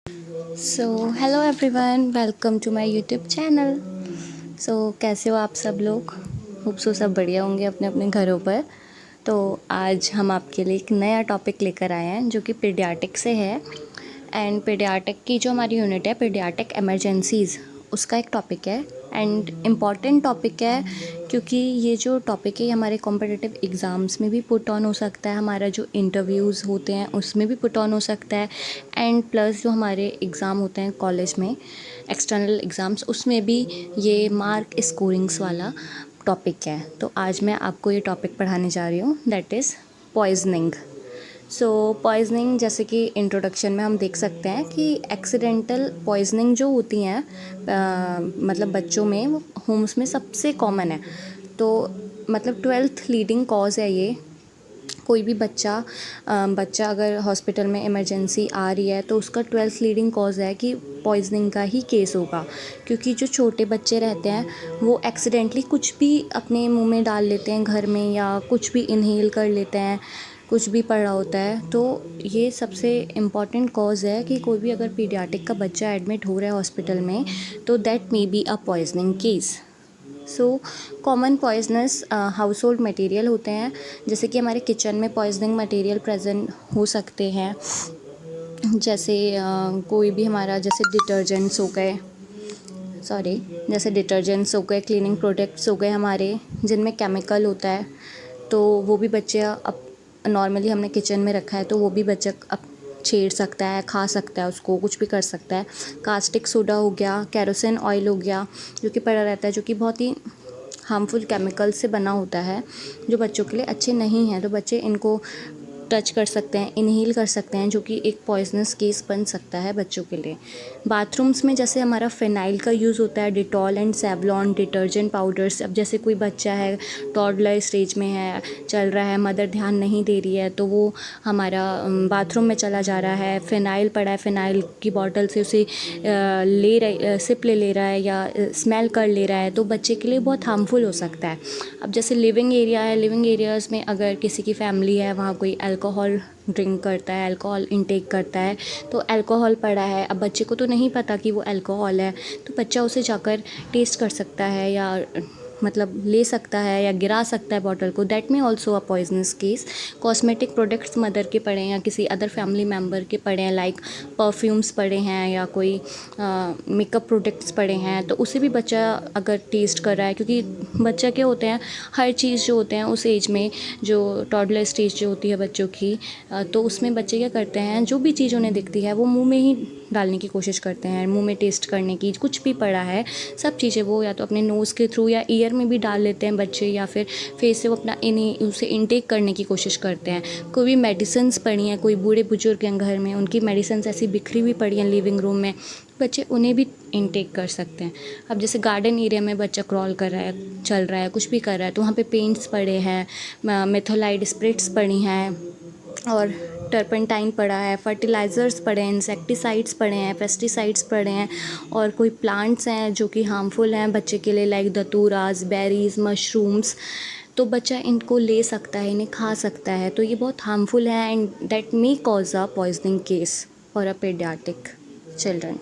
So hello everyone, welcome to my YouTube channel. कैसे हो आप सब लोग? होप सो सब बढ़िया होंगे अपने अपने घरों पर। तो आज हम आपके लिए एक नया टॉपिक लेकर आए हैं जो कि पीडियाट्रिक से है। एंड पीडियाट्रिक की जो हमारी यूनिट है पीडियाट्रिक इमरजेंसीज़, उसका एक टॉपिक है एंड इम्पॉर्टेंट टॉपिक है क्योंकि ये जो टॉपिक है हमारे कॉम्पिटिटिव एग्ज़ाम्स में भी पुट ऑन हो सकता है, हमारा जो इंटरव्यूज़ होते हैं उसमें भी पुट ऑन हो सकता है एंड प्लस जो हमारे एग्ज़ाम होते हैं कॉलेज में एक्सटर्नल एग्ज़ाम्स उसमें भी ये मार्क स्कोरिंग्स वाला टॉपिक है। तो आज मैं आपको ये टॉपिक पढ़ाने जा रही हूँ, दैट इज़ पॉइजनिंग। पॉइजनिंग जैसे कि इंट्रोडक्शन में हम देख सकते हैं कि एक्सीडेंटल पॉइजनिंग जो होती हैं मतलब बच्चों में वो होम्स में सबसे कॉमन है। तो मतलब 12th लीडिंग कॉज है ये। कोई भी बच्चा अगर हॉस्पिटल में इमरजेंसी आ रही है तो उसका 12th लीडिंग कॉज है कि पॉइजनिंग का ही केस होगा, क्योंकि जो छोटे बच्चे रहते हैं वो एक्सीडेंटली कुछ भी अपने मुंह में डाल लेते हैं घर में या कुछ भी इनहेल कर लेते हैं, कुछ भी पड़ा होता है। तो ये सबसे इम्पॉर्टेंट कॉज़ है कि कोई भी अगर पीडियाट्रिक का बच्चा एडमिट हो रहा है हॉस्पिटल में तो that may be a poisoning case. Common poisonous house hold material होते हैं, जैसे कि हमारे किचन में पॉइजनिंग मटेरियल प्रेजेंट हो सकते हैं। जैसे कोई भी हमारा जैसे डिटर्जेंट्स हो गए, क्लीनिंग प्रोडक्ट्स हो गए हमारे जिनमें केमिकल होता है, तो वो भी बच्चे अब नॉर्मली हमने किचन में रखा है तो वो भी बच्चा अब छेड़ सकता है, खा सकता है, उसको कुछ भी कर सकता है। कास्टिक सोडा हो गया, केरोसिन ऑयल हो गया जो कि पड़ा रहता है, जो कि बहुत ही हार्मफुल केमिकल से बना होता है, जो बच्चों के लिए अच्छे नहीं हैं। तो बच्चे इनको टच कर सकते हैं, इनहेल कर सकते हैं, जो कि एक पॉइजनस केस बन सकता है बच्चों के लिए। बाथरूम्स में जैसे हमारा फ़िनाइल का यूज़ होता है, Dettol and Savlon detergent powders. अब जैसे कोई बच्चा है, टॉडलर स्टेज में है, चल रहा है, मदर ध्यान नहीं दे रही है, तो वो हमारा बाथरूम में चला जा रहा है, फ़िनाइल पड़ा है, फ़िनाइल की बॉटल से उसे सिप ले रहा है या स्मेल कर ले रहा है, तो बच्चे के लिए बहुत हार्मफुल हो सकता है। अब जैसे लिविंग एरिया है, लिविंग एरियाज़ में अगर किसी की फैमिली है, वहाँ कोई अल्कोहल ड्रिंक करता है, अल्कोहल इंटेक करता है, तो अल्कोहल पड़ा है, अब बच्चे को तो नहीं पता कि वो अल्कोहल है, तो बच्चा उसे जाकर टेस्ट कर सकता है या मतलब ले सकता है या गिरा सकता है बॉटल को, दैट में also a poisonous case. Cosmetic products mother के पड़े हैं या किसी अदर फैमिली मेम्बर के पड़े हैं, लाइक परफ्यूम्स पड़े हैं या कोई मेकअप प्रोडक्ट्स पड़े हैं, तो उसे भी बच्चा अगर टेस्ट कर रहा है, क्योंकि बच्चा क्या होते हैं, हर चीज़ जो होते हैं उस एज में, जो टॉडलर स्टेज जो होती है बच्चों की, तो उसमें बच्चे क्या करते हैं, जो भी चीज़ उन्हें दिखती है वो मुंह में ही डालने की कोशिश करते हैं, मुंह में टेस्ट करने की। कुछ भी पड़ा है, सब चीज़ें वो या तो अपने नोज़ के थ्रू या ईयर में भी डाल लेते हैं बच्चे, या फिर फेस से वो अपना उसे इनटेक करने की कोशिश करते हैं। कोई भी मेडिसिन्स पड़ी हैं, कोई बूढ़े बुजुर्ग हैं घर में, उनकी मेडिसिन्स ऐसी बिखरी हुई पड़ी हैं लिविंग रूम में, बच्चे उन्हें भी इनटेक कर सकते हैं। अब जैसे गार्डन एरिया में बच्चा क्रॉल कर रहा है, चल रहा है, कुछ भी कर रहा है, तो वहाँ पे पेंट्स पड़े हैं, मेथोलाइड स्प्रिट्स पड़ी हैं और टर्पेंटाइन पड़ा है, फर्टिलाइज़र्स पड़े हैं, इंसेक्टिसाइड्स पड़े हैं, पेस्टिसाइड्स पड़े हैं, और कोई प्लांट्स हैं जो कि हार्मफुल हैं बच्चे के लिए, लाइक धतूराज, बेरीज, मशरूम्स। तो बच्चा इनको ले सकता है, इन्हें खा सकता है, तो ये बहुत हार्मफुल है and that may cause a poisoning case for a paediatric children.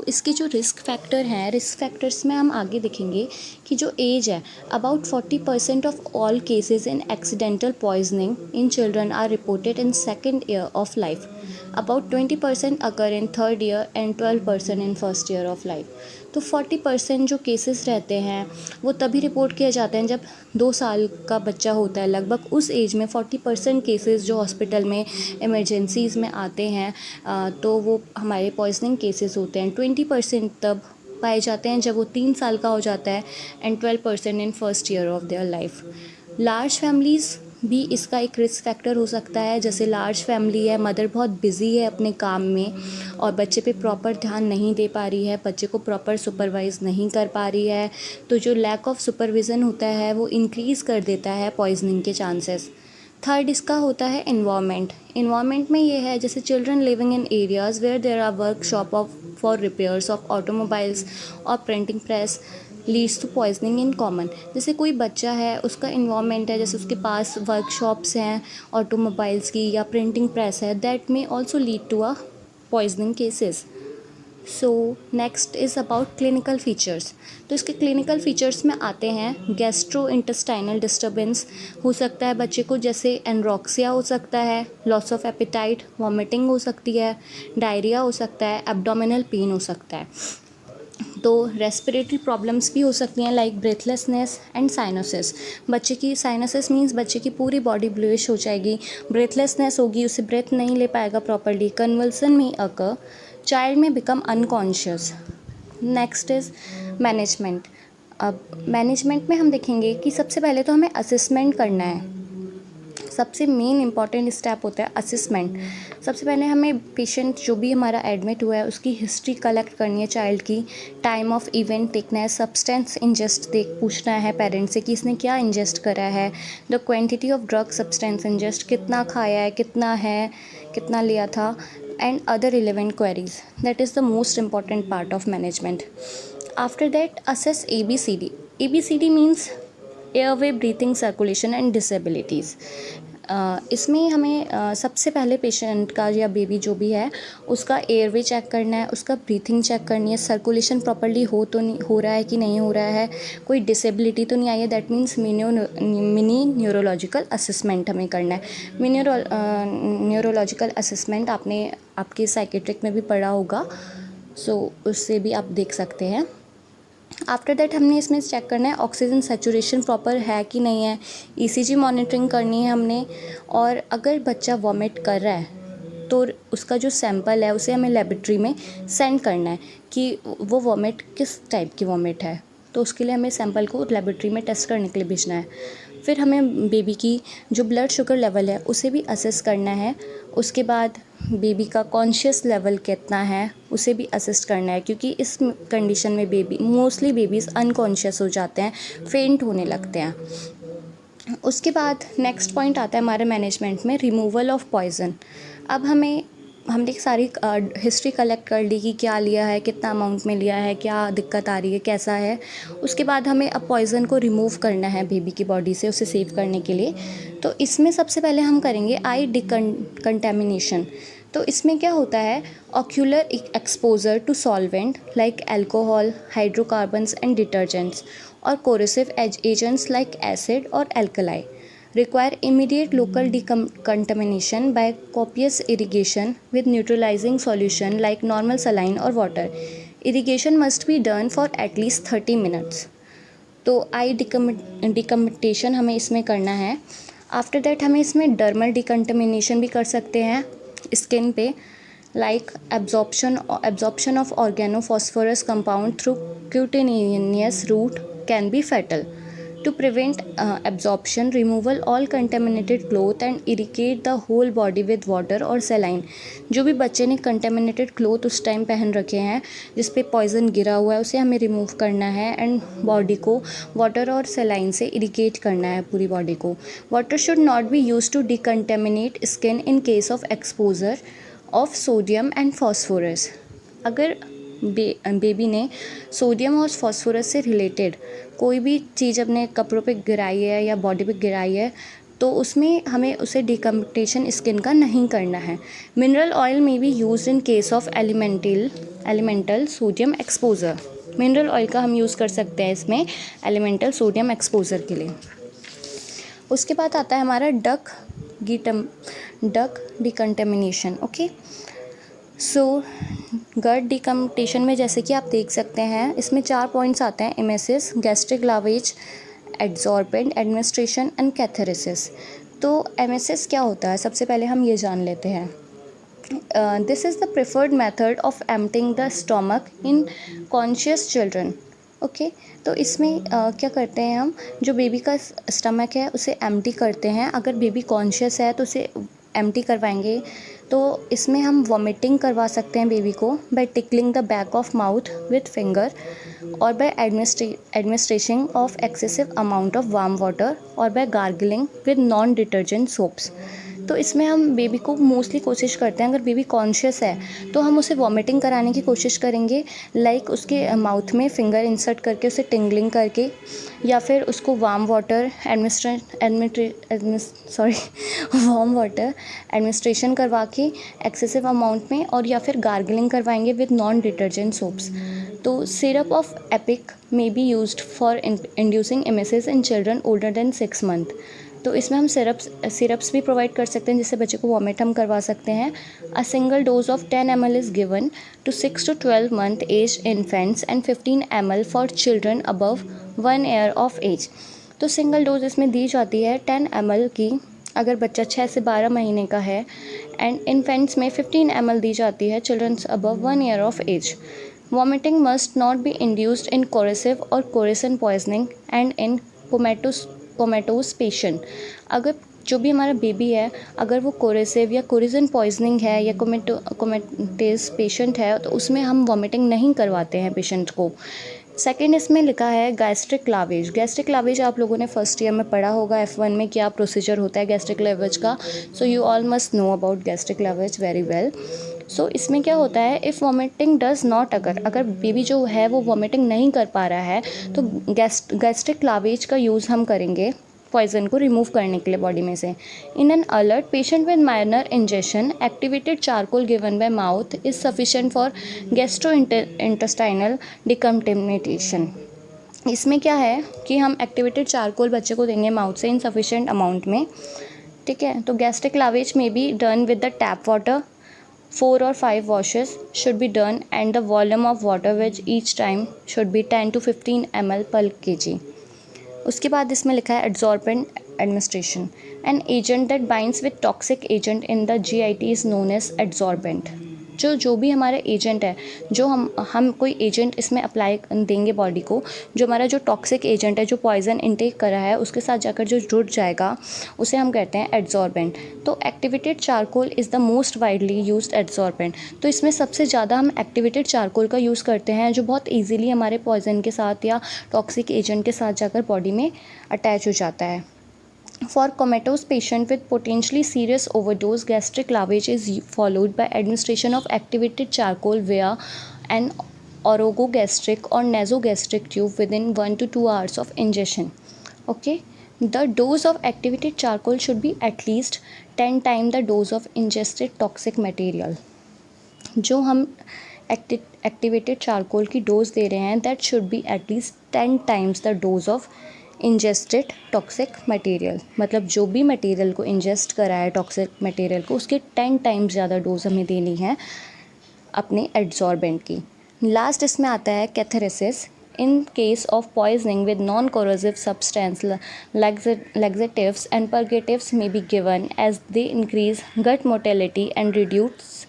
इसके जो रिस्क फैक्टर हैं, रिस्क फैक्टर्स में हम आगे देखेंगे कि जो एज है, about 40% of all cases in accidental poisoning in children are reported in second year of life, about 20% occur in third year and 12% in first year of life. तो 40% जो केसेस रहते हैं वो तभी रिपोर्ट किए जाते हैं जब 2 साल का बच्चा होता है, लगभग उस एज में 40% केसेस जो हॉस्पिटल में इमरजेंसीज़ में आते हैं, तो वो हमारे पॉइजनिंग केसेस होते हैं। 20% तब पाए जाते हैं जब वो 3 साल का हो जाता है and 12% in first year of their life. Large families भी इसका एक रिस्क फैक्टर हो सकता है। जैसे लार्ज फैमिली है, मदर बहुत बिज़ी है अपने काम में और बच्चे पे प्रॉपर ध्यान नहीं दे पा रही है, बच्चे को प्रॉपर सुपरवाइज़ नहीं कर पा रही है, तो जो लैक ऑफ सुपरविज़न होता है वो इंक्रीज़ कर देता है पॉइजनिंग के चांसेस। थर्ड इसका होता है इन्वायरमेंट। इन्वायरमेंट में ये है, जैसे children living in areas where there are workshop of for repairs of automobiles और printing press leads to poisoning in common. जैसे कोई बच्चा है, उसका इन्वायरमेंट है, जैसे उसके पास वर्कशॉप्स हैं ऑटोमोबाइल्स की या प्रिंटिंग प्रेस है, that may also lead to a poisoning cases. So next is about clinical features. तो इसके क्लिनिकल फीचर्स में आते हैं गैस्ट्रो इंटेस्टाइनल डिस्टर्बेंस हो सकता है बच्चे को, जैसे एनरोक्सिया हो सकता है, लॉस ऑफ एपिटाइट, वॉमिटिंग हो सकती है, डायरिया हो सकता है, एब्डोमिनल पेन हो सकता है. तो रेस्पिरेटरी प्रॉब्लम्स भी हो सकती हैं लाइक ब्रेथलेसनेस एंड साइनोसिस. बच्चे की साइनोसिस मीन्स बच्चे की पूरी बॉडी ब्लूइश हो जाएगी, ब्रेथलेसनेस होगी, उसे ब्रेथ नहीं ले पाएगा प्रॉपरली, कन्वल्सन में अकर, चाइल्ड में become unconscious. Next is management. अब मैनेजमेंट में हम देखेंगे कि सबसे पहले तो हमें असेसमेंट करना है. सबसे मेन इंपॉर्टेंट स्टेप होता है असेसमेंट. सबसे पहले हमें पेशेंट जो भी हमारा एडमिट हुआ है उसकी हिस्ट्री कलेक्ट करनी है चाइल्ड की, टाइम ऑफ इवेंट देखना है, सब्सटेंस इंजेस्ट पूछना है पेरेंट्स से कि इसने क्या इंजेस्ट करा है, the quantity of drug substance ingest, कितना खाया है, कितना लिया था, and other relevant queries. That is the most important part of management. After that assess ABCD. ABCD means airway, breathing, circulation and disabilities. इसमें हमें सबसे पहले पेशेंट का या बेबी जो भी है उसका एयरवे चेक करना है, उसका ब्रीथिंग चेक करनी है, सर्कुलेशन प्रॉपर्ली हो रहा है कि नहीं हो रहा है, कोई डिसेबिलिटी तो नहीं आई है. That means mini neurological assessment हमें करना है. न्यूरोलॉजिकल असेसमेंट आपने आपके साइकेट्रिक में भी पढ़ा होगा, सो उससे भी आप देख सकते हैं. आफ्टर दैट हमने इसमें चेक करना है ऑक्सीजन सैचुरेशन प्रॉपर है कि नहीं है, ECG मॉनिटरिंग करनी है हमने. और अगर बच्चा वॉमिट कर रहा है तो उसका जो सैंपल है उसे हमें लेबोरेटरी में सेंड करना है कि वो वॉमिट किस टाइप की वॉमिट है. तो उसके लिए हमें सैंपल को लेबोरेटरी में टेस्ट करने के लिए भेजना है. फिर हमें बेबी की जो ब्लड शुगर लेवल है उसे भी असेस करना है. उसके बाद बेबी का कॉन्शियस लेवल कितना है उसे भी असेस करना है, क्योंकि इस कंडीशन में मोस्टली बेबीज़ अनकॉन्शियस हो जाते हैं, फेंट होने लगते हैं. उसके बाद नेक्स्ट पॉइंट आता है हमारे मैनेजमेंट में रिमूवल ऑफ पॉइज़न. अब हमने सारी हिस्ट्री कलेक्ट कर ली कि क्या लिया है, कितना अमाउंट में लिया है, क्या दिक्कत आ रही है, कैसा है. उसके बाद हमें अब पॉइज़न को रिमूव करना है बेबी की बॉडी से, उसे सेव करने के लिए. तो इसमें सबसे पहले हम करेंगे आई डिकंटेमिनेशन. तो इसमें क्या होता है, ocular exposure to solvent like alcohol, hydrocarbons and detergents और कोरेसिव एजेंट्स लाइक एसिड और alkali require immediate local decontamination by copious irrigation with neutralizing solution like normal saline or water. Irrigation must be done for at least 30 minutes. तो आई डिकम्टेशन हमें इसमें करना है. After that हमें इसमें dermal डिकंटेमिनेशन भी कर सकते हैं स्किन पे, like absorption of organophosphorus compound through cutaneous route can be fatal. To prevent absorption, removal all contaminated cloth and irrigate the whole body with water or saline. जो भी बच्चे ने contaminated cloth उस टाइम पहन रखे हैं जिस पे पॉइज़न गिरा हुआ है उसे हमें रिमूव करना है एंड बॉडी को वाटर और सेलाइन से इरिगेट करना है पूरी बॉडी को. Water should not be use to decontaminate skin in case of exposure of sodium and phosphorus. अगर बेबी ने सोडियम और फॉस्फोरस से रिलेटेड कोई भी चीज़ अपने कपड़ों पे गिराई है या बॉडी पे गिराई है तो उसमें हमें उसे डिकम्टेशन स्किन का नहीं करना है. मिनरल ऑयल में B use in case of elemental sodium exposure. Mineral oil का हम यूज़ कर सकते हैं इसमें एलिमेंटल सोडियम एक्सपोजर के लिए. उसके बाद आता है हमारा डक डिकंटेमिनेशन. ओके, सो गट डिकम्टेशन में जैसे कि आप देख सकते हैं इसमें 4 पॉइंट्स आते हैं, emesis, gastric लावेज, adsorbent administration and कैथेरेसिस. तो एमेसिस क्या होता है सबसे पहले हम ये जान लेते हैं. This is the preferred method of emptying the stomach in conscious children. Okay, तो इसमें क्या करते हैं हम, जो बेबी का स्टमक है उसे एम्प्टी करते हैं. अगर बेबी कॉन्शियस है तो उसे एम्प्टी करवाएंगे. तो इसमें हम वॉमिटिंग करवा सकते हैं बेबी को by tickling the back of mouth with finger और by administration of excessive amount of warm water और by gargling with non detergent soaps. तो इसमें हम बेबी को मोस्टली कोशिश करते हैं, अगर बेबी कॉन्शियस है तो हम उसे वॉमिटिंग कराने की कोशिश करेंगे, लाइक उसके माउथ में फिंगर इंसर्ट करके उसे टिंगलिंग करके, या फिर उसको warm water warm water administration करवा के एक्सेसिव अमाउंट में, और या फिर गार्गलिंग करवाएंगे विद नॉन डिटर्जेंट सोप्स। तो syrup of ipecac may be used for inducing emesis in children older than 6 month. तो इसमें हम सिरप्स भी प्रोवाइड कर सकते हैं जिससे बच्चे को वॉमिट हम करवा सकते हैं। A single dose of 10 ml is given to 6 to 12 month age infants and 15 ml for children above 1 year of age. तो सिंगल डोज इसमें दी जाती है 10 ml की अगर बच्चा 6 से 12 महीने का है, एंड इन्फेंट्स में 15 ml दी जाती है childrens above 1 year of age. Vomiting must not be induced in corrosive और corrosion poisoning and in comatose patient. अगर जो भी हमारा बेबी है अगर वो कोरेसिव या कोरिजन पॉइजनिंग है या कोमेटोस पेशेंट है तो उसमें हम वॉमिटिंग नहीं करवाते हैं पेशेंट को। सेकेंड इसमें लिखा है गैस्ट्रिक लावेज। गैस्ट्रिक लावेज आप लोगों ने फर्स्ट ईयर में पढ़ा होगा F1 में क्या प्रोसीजर होता है गैस्ट्रिक लावेज का। So you all must know about gastric lavage very well. So इसमें क्या होता है, इफ़ वॉमिटिंग डज नॉट अगर बेबी जो है वो वॉमिटिंग नहीं कर पा रहा है तो गैस्ट्रिक लावेज का यूज़ हम करेंगे पॉइजन को रिमूव करने के लिए बॉडी में से। In an alert patient with minor injection activated charcoal given by mouth is sufficient for gastrointestinal decontamination. इसमें क्या है कि हम एक्टिवेटेड चारकोल बच्चे को देंगे माउथ से इन सफिशिएंट अमाउंट में, ठीक है। तो गैस्ट्रिक लावेज में be done with the tap water, 4 or 5 washes should be done and the volume of water which each time should be 10 to 15 ml per kg। उसके बाद इसमें लिखा है adsorbent administration. An agent that binds with toxic agent in the GIT is known as adsorbent. जो भी हमारा agent है, जो हम कोई एजेंट इसमें अप्लाई देंगे बॉडी को, जो हमारा जो टॉक्सिक एजेंट है जो पॉइजन इनटेक करा है उसके साथ जाकर जो जुड़ जाएगा उसे हम कहते हैं एड्जॉर्बेंट। तो activated charcoal is the most widely used adsorbent. तो इसमें सबसे ज़्यादा हम एक्टिवेटेड चारकोल का यूज़ करते हैं जो बहुत ईजीली हमारे पॉइजन के साथ या टॉक्सिक एजेंट के साथ जाकर बॉडी में अटैच हो जाता है। For comatose patient with potentially serious overdose, gastric lavage is followed by administration of activated charcoal via an orogogastric or nasogastric tube within 1 to 2 hours of ingestion. Okay, the dose of activated charcoal should be at least 10 times the dose of ingested toxic material. जो हम activated charcoal की dose दे रहे हैं that should be at least 10 times the dose of ingested toxic material. मतलब जो भी material को ingest करा है टॉक्सिक मटेरियल को उसके 10 times ज़्यादा डोज हमें देनी है अपने एड्जॉर्बेंट की। लास्ट इसमें आता है कैथेरेसिस। In case of poisoning with non-corrosive substance, laxatives and purgatives may be given as they increase gut motility and reduce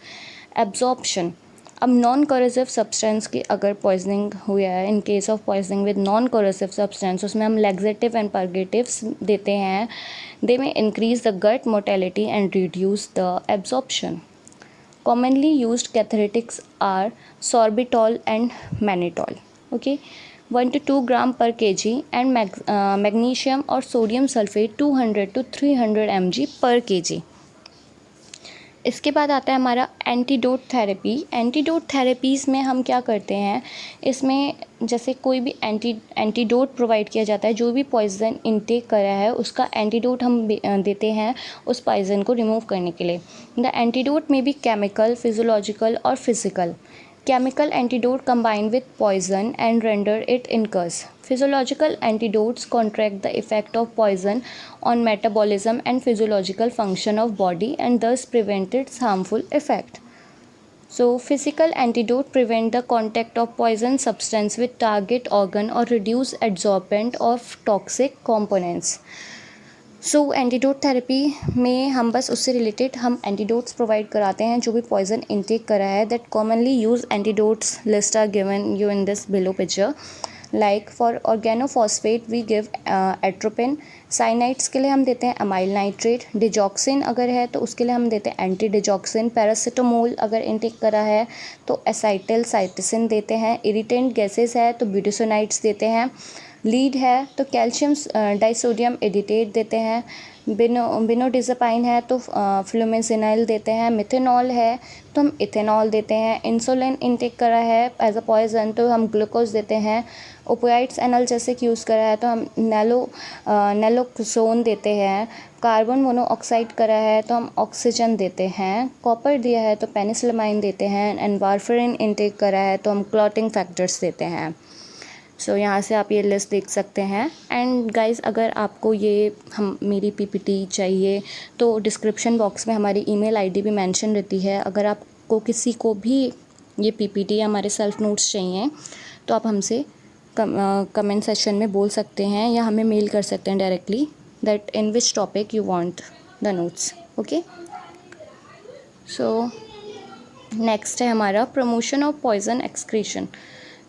absorption. अब नॉन कोरोसिव सब्सटेंस की अगर पॉइजनिंग हुआ है, in case of poisoning with non corrosive substance, उसमें हम laxative and purgatives देते हैं। They may increase the gut motility and reduce the absorption. Commonly used catharetics are sorbitol and mannitol. Okay, 1 to 2 gram per kg and magnesium or sodium sulfate 200 to 300 mg per kg. इसके बाद आता है हमारा antidote therapy. Antidote therapies में हम क्या करते हैं, इसमें जैसे कोई भी एंटीडोट प्रोवाइड किया जाता है, जो भी पॉइज़न इनटेक करा है उसका एंटीडोट हम देते हैं उस पॉइज़न को रिमूव करने के लिए। द एंटीडोट में बी केमिकल, फिजियोलॉजिकल और physical. Chemical antidote combine with poison and render it incurs. Physiological antidotes counteract the effect of poison on metabolism and physiological function of body and thus prevent its harmful effect. So, physical antidote prevent the contact of poison substance with target organ or reduce adsorption of toxic components. So antidote therapy में हम बस उससे related हम antidotes provide कराते हैं जो भी poison intake करा है। That commonly used antidotes list are given you in this below picture. Like for organophosphate we give atropine. Cyanides के लिए हम देते हैं अमाइल नाइट्रेट। डिजॉक्सिन अगर है तो उसके लिए हम देते हैं एंटी डिजॉक्सिन। पैरासीटामोल अगर इनटेक करा है तो एसाइटिल साइटिसिन देते हैं। इरिटेंट गैसेस है तो ब्यूटासोनाइड्स देते हैं। लीड है तो कैल्शियम डाइसोडियम एडिटेट देते हैं। बेनोडिज़ेपाइन है तो फ्लूमेसिनाइल देते हैं। मिथेनॉल है तो हम इथेनॉल देते हैं। इंसुलिन इनटेक करा है एज अ पॉइजन तो हम ग्लूकोज देते हैं। ओपियाइड्स एनाल्जेसिक यूज़ करा है तो हम नैलोक्सोन देते हैं। कार्बन मोनोऑक्साइड करा है तो हम ऑक्सीजन देते हैं। कॉपर दिया है तो पेनिसिलमाइन देते हैं। एंड वारफरिन इनटेक करा है तो हम क्लॉटिंग फैक्टर्स देते हैं। सो यहाँ से आप ये लिस्ट देख सकते हैं। एंड गाइस, अगर आपको ये मेरी पीपीटी चाहिए तो डिस्क्रिप्शन बॉक्स में हमारी ईमेल आईडी भी मेंशन रहती है। अगर आपको किसी को भी ये पीपीटी या हमारे सेल्फ नोट्स चाहिए तो आप हमसे कमेंट सेक्शन में बोल सकते हैं या हमें मेल कर सकते हैं directly that in which topic you want the notes. Okay, so next है हमारा प्रमोशन ऑफ पॉइजन एक्सक्रीशन।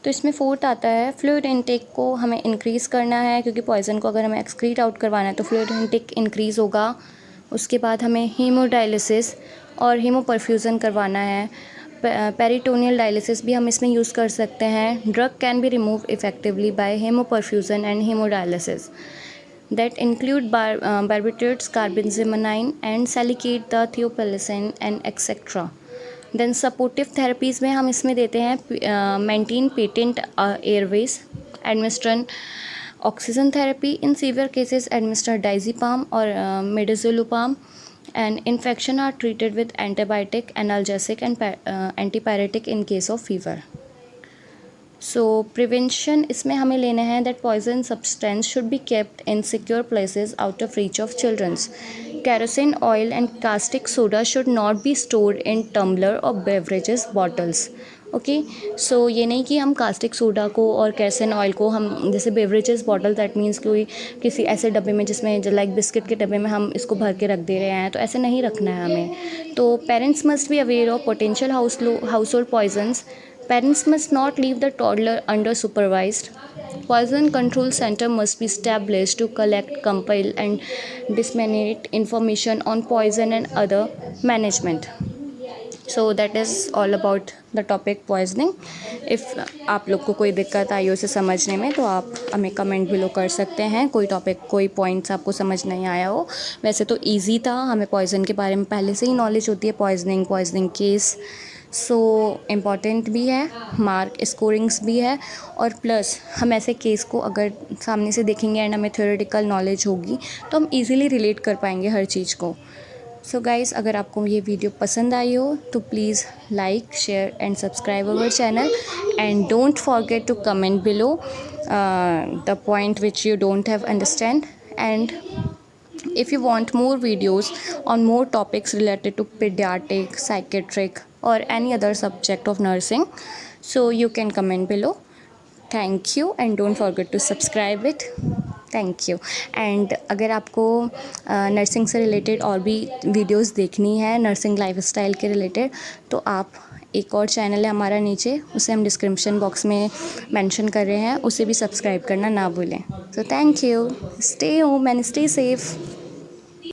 तो इसमें फोर्थ आता है फ्लूइड इनटेक को हमें इंक्रीज़ करना है, क्योंकि पॉइजन को अगर हमें एक्सक्रीट आउट करवाना है तो फ्लूइड इनटेक इंक्रीज़ होगा। उसके बाद हमें हीमोडायलिसिस और हीमोपरफ्यूज़न करवाना है। पेरिटोनियल डायलिसिस भी हम इसमें यूज़ कर सकते हैं। Drug can be remove effectively by haemoperfusion and haemodialysis that include barbiturates, carbenzimamine and salicate the thiopellicin and etc. Then supportive therapies में हम इसमें देते हैं maintain patent airways, administration oxygen therapy, in severe cases administer diazepam और midazolam, and infection are treated with antibiotic, analgesic and antipyretic in case of fever. So prevention इसमें हमें लेना है that poison substance should be kept in secure places out of reach of childrens. Kerosene oil and caustic soda should not be stored in tumbler or beverages bottles. Okay, so ये नहीं कि हम caustic soda को और kerosene oil को हम जैसे beverages bottle, that means कोई किसी ऐसे डब्बे में जिसमें लाइक बिस्किट के डब्बे में हम इसको भर के रख दे रहे हैं, तो ऐसे नहीं रखना है हमें। तो parents must be aware of potential household poisons. Parents must not leave the toddler undersupervised. Poison control center must be established to collect, compile and disseminate information on poison and other management. So that is all about the topic poisoning. If आप लोग को कोई दिक्कत आई हो इसे समझने में तो आप हमें कमेंट बिलो कर सकते हैं। कोई टॉपिक, कोई पॉइंट्स आपको समझ नहीं आया हो, वैसे तो ईजी था, हमें पॉइजन के बारे में पहले से ही नॉलेज होती है, पॉइजनिंग केस सो इम्पॉर्टेंट भी है, मार्क स्कोरिंग्स भी है, और प्लस हम ऐसे केस को अगर सामने से देखेंगे एंड हमें थ्योरेटिकल नॉलेज होगी तो हम इजीली रिलेट कर पाएंगे हर चीज़ को। सो गाइस, अगर आपको ये वीडियो पसंद आई हो तो please like, share and subscribe our channel and don't forget to comment below the point which you don't have understand. And if you want more videos on more topics related to pediatric, psychiatric or any other subject of nursing, so you can comment below. Thank you and don't forget to subscribe it. Thank you. And अगर आपको nursing से related और भी videos देखनी है, nursing lifestyle के related, तो आप एक और चैनल है हमारा नीचे, उसे हम डिस्क्रिप्शन बॉक्स में मेंशन कर रहे हैं, उसे भी सब्सक्राइब करना ना भूलें। So thank you, stay home and stay safe.